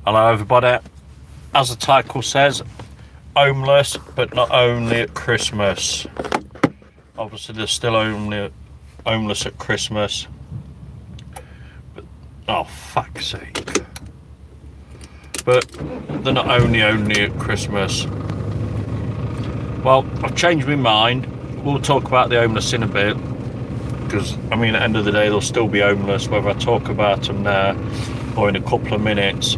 Hello everybody. As the title says, homeless, but not only at Christmas. Obviously there's still only homeless at Christmas. But, oh fuck's sake. But they're not only at Christmas. Well, I've changed my mind. We'll talk about the homeless in a bit. Because, I mean, at the end of the day, they'll still be homeless, whether I talk about them now or in a couple of minutes.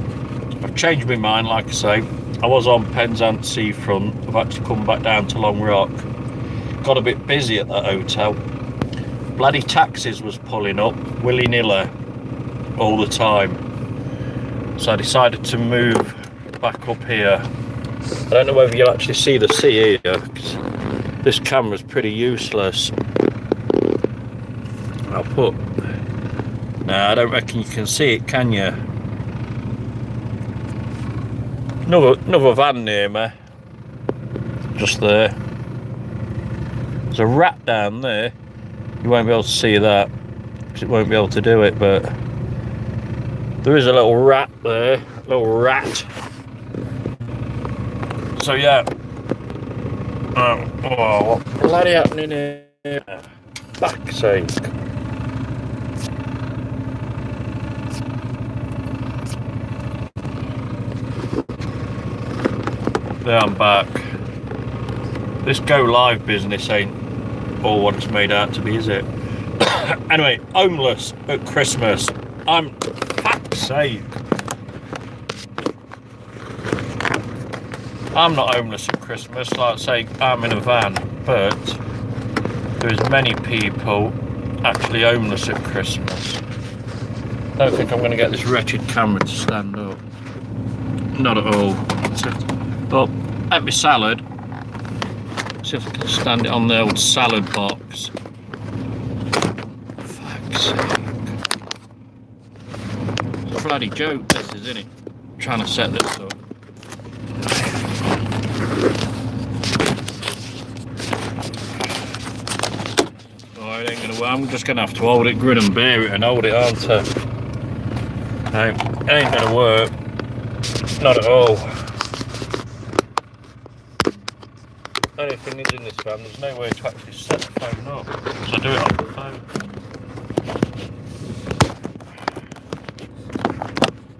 I've changed my mind, like I say. I was on Penzance Seafront. I've actually come back down to Long Rock. Got a bit busy at that hotel. Bloody taxis was pulling up, willy-nilly, all the time. So I decided to move back up here. I don't know whether you'll actually see the sea here, because this camera's pretty useless. I'll put... No, I don't reckon you can see it, can you? Another van near me. Just there. There's a rat down there. You won't be able to see that, because it won't be able to do it, but there is a little rat there. Little rat. So yeah. Oh, what bloody happening here? Fuck's sake. There, I'm back. This go live business ain't all what it's made out to be, is it? Anyway, homeless at Christmas. Fuck's sake. I'm not homeless at Christmas, like I say, I'm in a van, but there's many people actually homeless at Christmas. I don't think I'm going to get this wretched camera to stand up. Not at all. But at my salad, see if I can stand it on the old salad box. Fuck's sake. It's a bloody joke, this is, isn't it? I'm trying to set this up. Oh, it ain't gonna work. I'm just gonna have to hold it, grin and bear it, and hold it, aren't I? No, it ain't gonna work. Not at all. Only thing is in this van, there's no way to actually set the phone up, so I do it on the phone.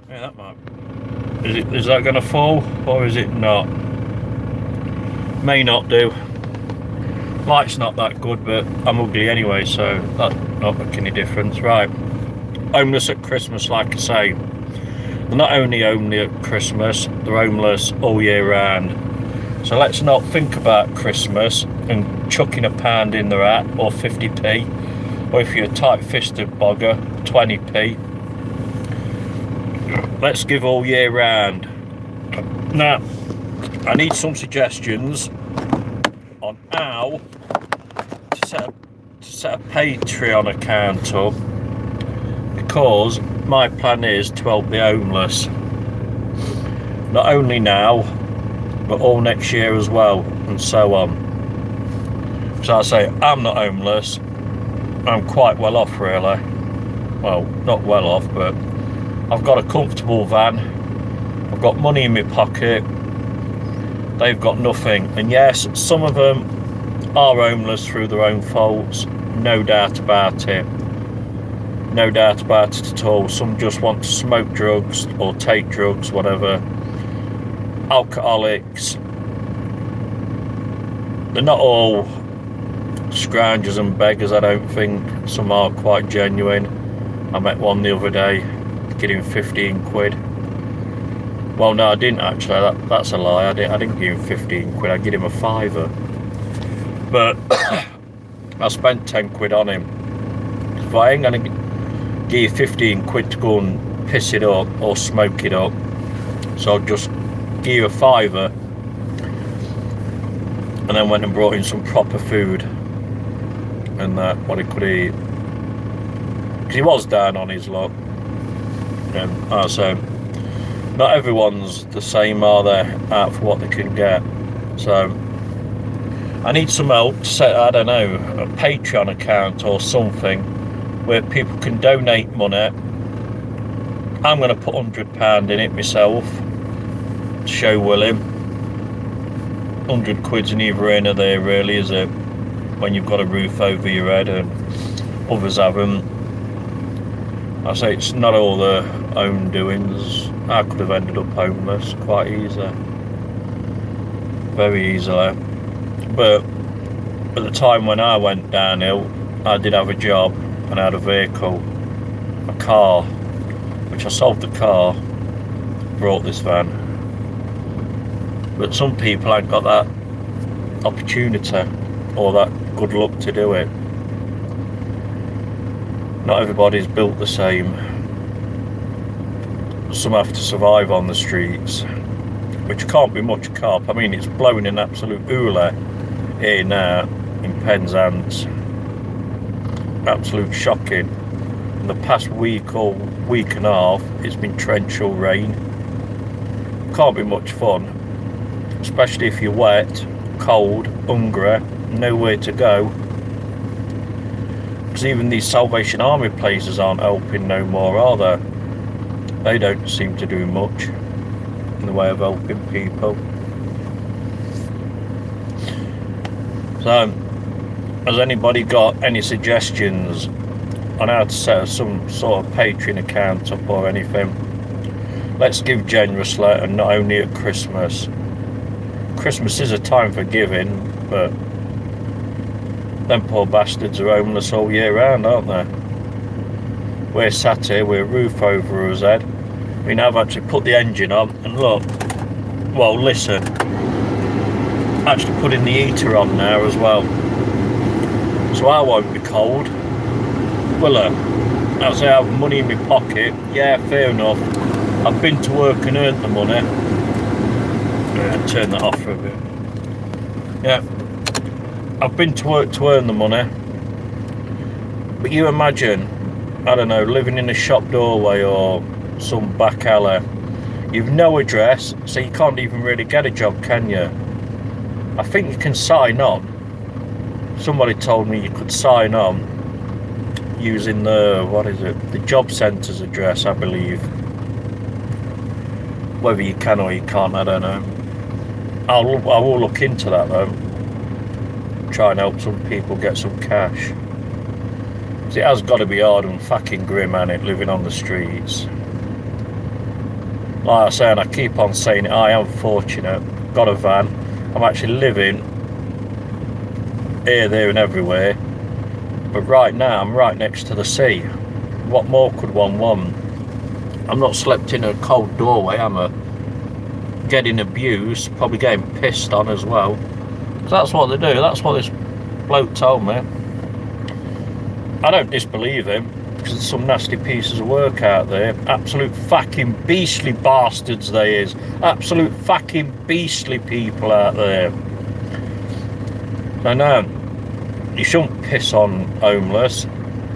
Yeah, that might. Is that going to fall, or is it not? May not do. Light's not that good, but I'm ugly anyway, so that's not making any difference. Right, homeless at Christmas, like I say. They're not only at Christmas, they're homeless all year round. So let's not think about Christmas and chucking a pound in the rat, or 50p, or if you're a tight-fisted bogger, 20p. Let's give all year round. Now, I need some suggestions on how to set a Patreon account up, because my plan is to help the homeless. Not only now, but all next year as well, and so on. So I say, I'm not homeless. I'm quite well off, really. Well, not well off, but I've got a comfortable van. I've got money in my pocket. They've got nothing. And yes, some of them are homeless through their own faults. No doubt about it. No doubt about it at all. Some just want to smoke drugs or take drugs, whatever. Alcoholics. They're not all scroungers and beggars, I don't think. Some are quite genuine. I met one the other day, getting 15 quid. Well, no, I didn't actually. That's a lie. I didn't give him 15 quid. I gave him a fiver. But I spent 10 quid on him. If I ain't gonna give you 15 quid to go and piss it up or smoke it up, so I'll just give you a fiver, and then went and brought in some proper food and what he could eat, because he was down on his luck. And so not everyone's the same, are they, out for what they can get. So I need some help to set, I don't know, a Patreon account or something where people can donate money I'm going to put £100 in it myself to show William. 100 quid's neither here nor there really, is it? When you've got a roof over your head and others haven't. I say it's not all their own doings. I could have ended up homeless quite easily. Very easily. But at the time when I went downhill, I did have a job and I had a vehicle, a car, which I sold the car, brought this van. But some people ain't got that opportunity or that good luck to do it. Not everybody's built the same. Some have to survive on the streets, which can't be much cop. I mean, it's blowing an absolute hula here now in Penzance. Absolute shocking. In the past week or week and a half, it's been torrential rain. Can't be much fun, especially if you're wet, cold, hungry, nowhere to go. Because even these Salvation Army places aren't helping no more, are they? They don't seem to do much in the way of helping people. So, has anybody got any suggestions on how to set some sort of Patreon account up or anything? Let's give generously, and not only at Christmas. Christmas is a time for giving, but them poor bastards are homeless all year round, aren't they? We're sat here with a roof over our head. I mean, I've actually put the engine on, and look, well, listen, actually putting the heater on now as well, so I won't be cold, will I? I'll say I have money in my pocket. Yeah, fair enough. I've been to work and earned the money. Turn that off for a bit. Yeah, I've been to work to earn the money, but you imagine, I don't know, living in a shop doorway or some back alley. You've no address, so you can't even really get a job, can you? I think you can sign on. Somebody told me you could sign on using the job centre's address, I believe. Whether you can or you can't, I don't know. I will look into that though. Try and help some people get some cash. It has got to be hard and fucking grim, ain't it, living on the streets. Like I say, and I keep on saying it, I am fortunate. Got a van. I'm actually living here, there and everywhere. But right now, I'm right next to the sea. What more could one want? I'm not slept in a cold doorway, am I? Getting abused, probably getting pissed on as well. Because that's what they do. That's what this bloke told me. I don't disbelieve him, because there's some nasty pieces of work out there. Absolute fucking beastly bastards they is. Absolute fucking beastly people out there. So no, you shouldn't piss on homeless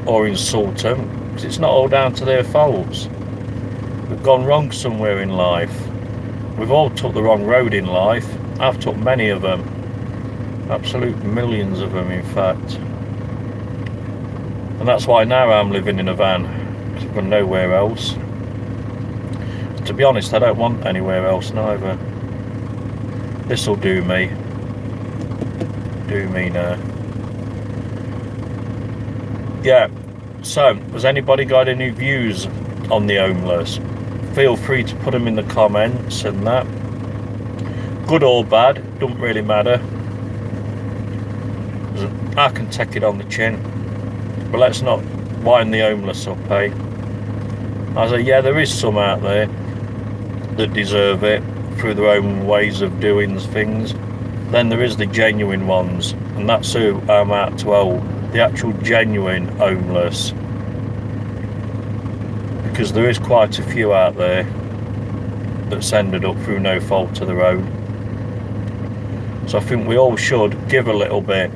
or insult them, because it's not all down to their faults. We've gone wrong somewhere in life. We've all took the wrong road in life. I've took many of them. Absolute millions of them, in fact. And that's why now I'm living in a van, because I've got nowhere else. To be honest, I don't want anywhere else neither. This'll do me. Do me now. Yeah, so, has anybody got any views on the homeless? Feel free to put them in the comments and that. Good or bad, don't really matter. I can take it on the chin. But let's not wind the homeless up, eh? I say, yeah, there is some out there that deserve it through their own ways of doing things. Then there is the genuine ones, and that's who I'm out to help. The actual genuine homeless. Because there is quite a few out there that's ended up through no fault of their own. So I think we all should give a little bit.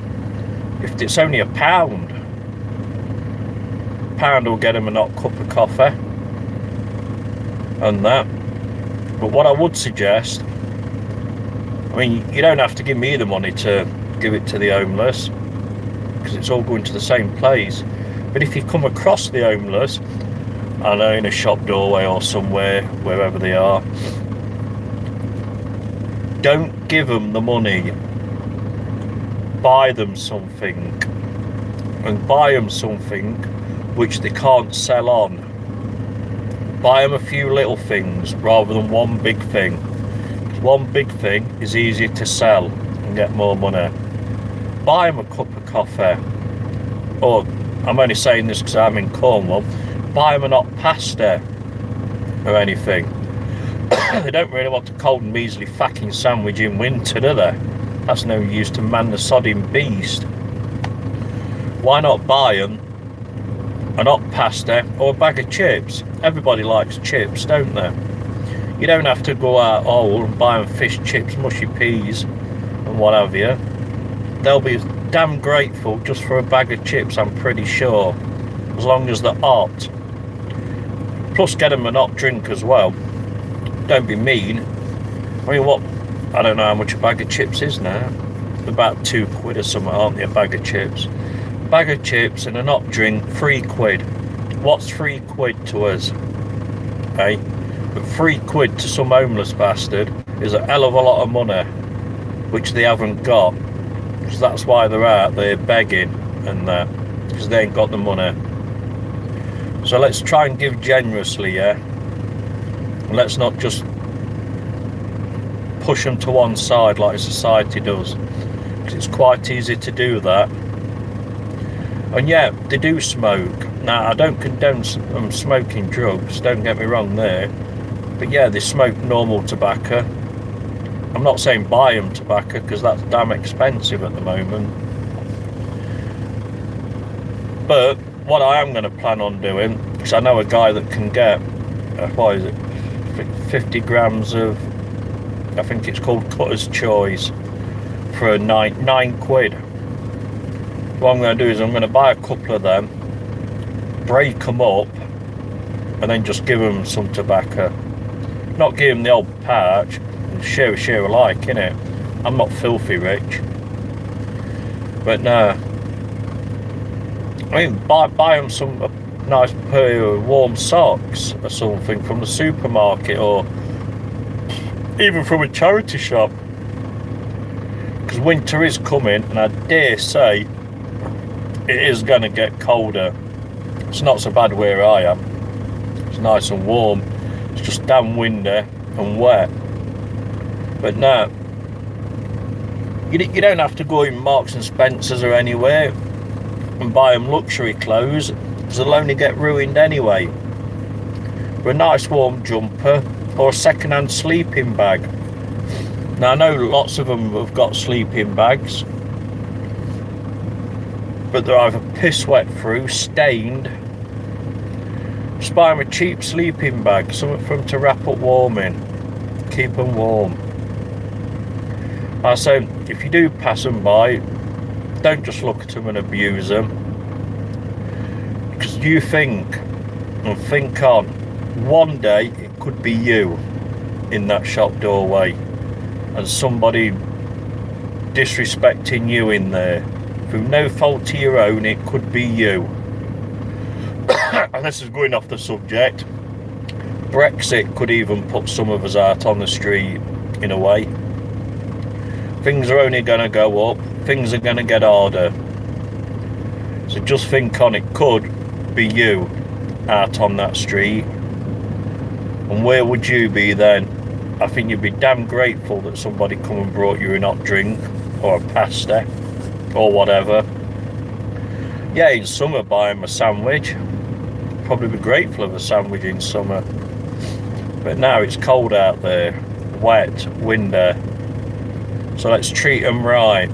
If it's only £1, £1 will get them a hot cup of coffee and that. But what I would suggest, I mean, you don't have to give me the money to give it to the homeless, because it's all going to the same place. But if you come across the homeless, I know, in a shop doorway or somewhere, wherever they are. Don't give them the money. Buy them something. And buy them something which they can't sell on. Buy them a few little things rather than one big thing. One big thing is easier to sell and get more money. Buy them a cup of coffee. Or, I'm only saying this because I'm in Cornwall, buy them a hot pasta or anything. They don't really want a cold and measly fucking sandwich in winter, do they? That's no use to man the sodding beast. Why not buy them a hot pasta or a bag of chips? Everybody likes chips, don't they? You don't have to go out all and buy them fish chips, mushy peas and what have you. They'll be damn grateful just for a bag of chips, I'm pretty sure, as long as they're hot. Plus get them a hot drink as well. Don't be mean. I mean, what, I don't know how much a bag of chips is now. About £2 or something, aren't they, a bag of chips? A bag of chips and a hot drink, £3. What's £3 to us? Eh? But £3 to some homeless bastard is a hell of a lot of money, which they haven't got. Because that's why they're out there begging and that, because they ain't got the money. So let's try and give generously, yeah? And let's not just push them to one side like society does, because it's quite easy to do that. And yeah, they do smoke. Now, I don't condone smoking drugs, don't get me wrong there, but yeah, they smoke normal tobacco. I'm not saying buy them tobacco, because that's damn expensive at the moment. But what I am going to plan on doing, because I know a guy that can get, what is it, 50 grams of, I think it's called Cutter's Choice, for £9. What I'm going to do is I'm going to buy a couple of them, break them up, and then just give them some tobacco. Not give them the old pouch, share alike, innit? I'm not filthy rich. But no. I mean, buy them some nice pair of warm socks or something from the supermarket, or even from a charity shop. Because winter is coming, and I dare say it is going to get colder. It's not so bad where I am. It's nice and warm. It's just damn windy and wet. But no, you don't have to go in Marks and Spencer's or anywhere and buy them luxury clothes, because they'll only get ruined anyway. For a nice warm jumper or a second-hand sleeping bag. Now, I know lots of them have got sleeping bags, but they're either piss wet through, stained. Just buy them a cheap sleeping bag, something for them to wrap up warm in. Keep them warm. So if you do pass them by, don't just look at them and abuse them. Because you think, and think on, one day it could be you in that shop doorway, and somebody disrespecting you in there. Through no fault of your own, it could be you. And this is going off the subject. Brexit could even put some of us out on the street, in a way. Things are only going to go up. Things are going to get harder. So just think on, it could be you out on that street. And where would you be then? I think you'd be damn grateful that somebody come and brought you a hot drink or a pasta or whatever. Yeah, in summer, buy them a sandwich. Probably be grateful of a sandwich in summer. But now it's cold out there, wet, windy. So let's treat them right,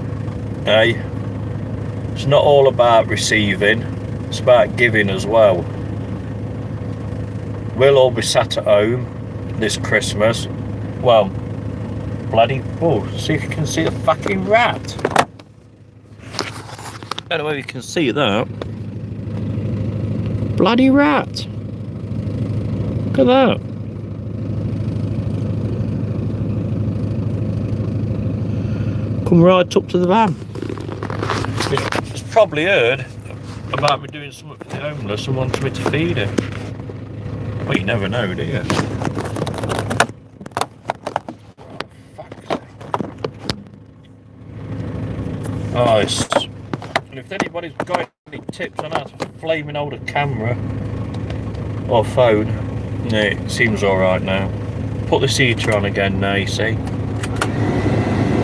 eh? It's not all about receiving, it's about giving as well. We'll all be sat at home this Christmas. Well, bloody, oh, see if you can see a fucking rat. I don't know whether you can see that. Bloody rat. Look at that. Come right up to the van. It's probably heard about me doing something for the homeless and wants me to feed him. Well, you never know, do you? Oh, it's... And if anybody's got any tips on how to flaming hold a camera or phone, yeah, it seems alright now. Put the heater on again now, you see.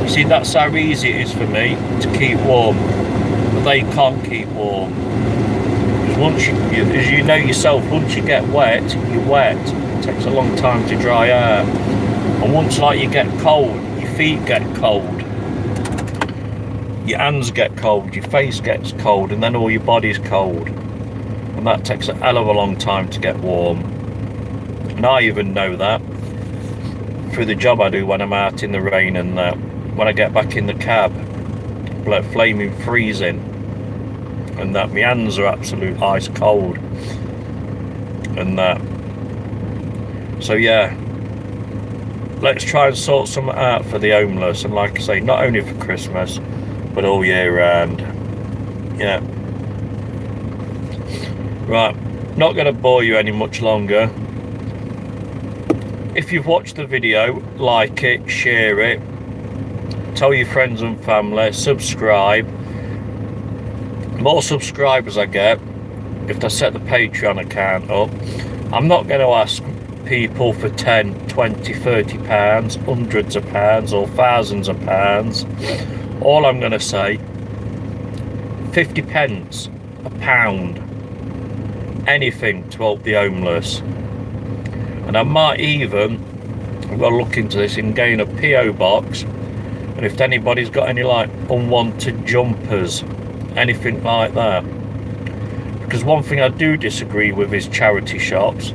You see, that's how easy it is for me to keep warm. But they can't keep warm. Because once you, as you know yourself, once you get wet, you're wet. It takes a long time to dry out. And once like you get cold, your feet get cold. Your hands get cold, your face gets cold, and then all your body's cold. And that takes a hell of a long time to get warm. And I even know that through the job I do when I'm out in the rain and that. When I get back in the cab, like flaming freezing, and that my hands are absolute ice cold. And that. So yeah, let's try and sort something out for the homeless, and like I say, not only for Christmas, but all year round. Yeah. Right, not going to bore you any much longer. If you've watched the video, like it, share it, tell your friends and family, subscribe. The more subscribers I get, if I set the Patreon account up, I'm not going to ask people for 10, 20, 30 pounds, hundreds of pounds or thousands of pounds. All I'm going to say, 50 pence, a pound, anything to help the homeless. And I might even, I've got to look into this, and gain a PO box. And if anybody's got any like unwanted jumpers, anything like that. Because one thing I do disagree with is charity shops.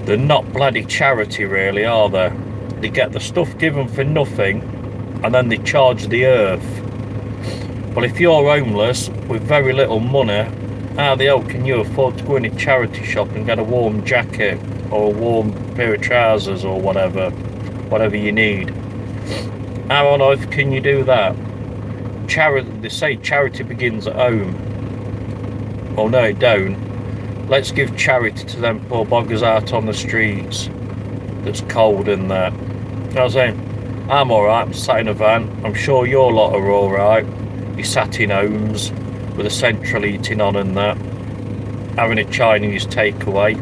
They're not bloody charity really, are they? They get the stuff given for nothing, and then they charge the earth. Well, if you're homeless with very little money, how the hell can you afford to go in a charity shop and get a warm jacket or a warm pair of trousers or whatever you need? How on earth can you do that? They say charity begins at home. Oh no, it don't. Let's give charity to them poor boggers out on the streets that's cold and that. You know what I'm saying? I'm alright, I'm sat in a van. I'm sure your lot are alright. You sat in homes with a central heating on and that, having a Chinese takeaway.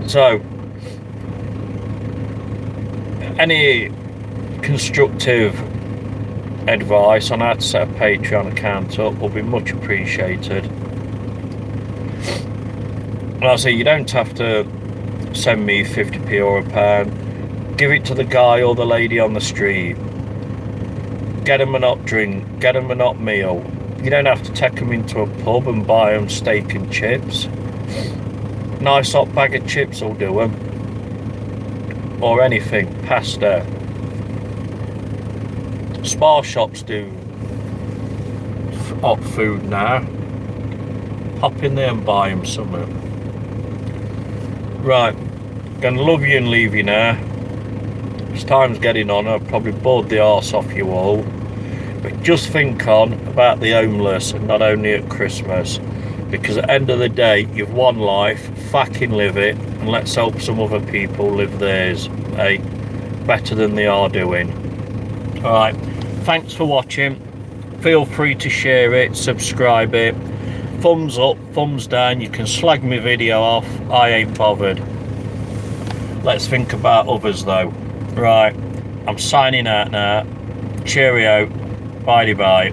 So, any constructive advice on how to set a Patreon account up will be much appreciated. And I'll say you don't have to send me 50p or a pound. Give it to the guy or the lady on the street. Get them a hot drink, get them a hot meal. You don't have to take them into a pub and buy them steak and chips. Nice hot bag of chips will do them. Or anything, pasta. Spa shops do hot food now. Hop in there and buy them something. Right, gonna love you and leave you now. As time's getting on, I've probably bored the arse off you all. But just think on about the homeless, and not only at Christmas. Because at the end of the day, you've one life, fucking live it, and let's help some other people live theirs, eh? Better than they are doing. Alright, thanks for watching. Feel free to share it, subscribe it. Thumbs up, thumbs down, you can slag my video off, I ain't bothered. Let's think about others though. Right, I'm signing out now. Cheerio, bye bye.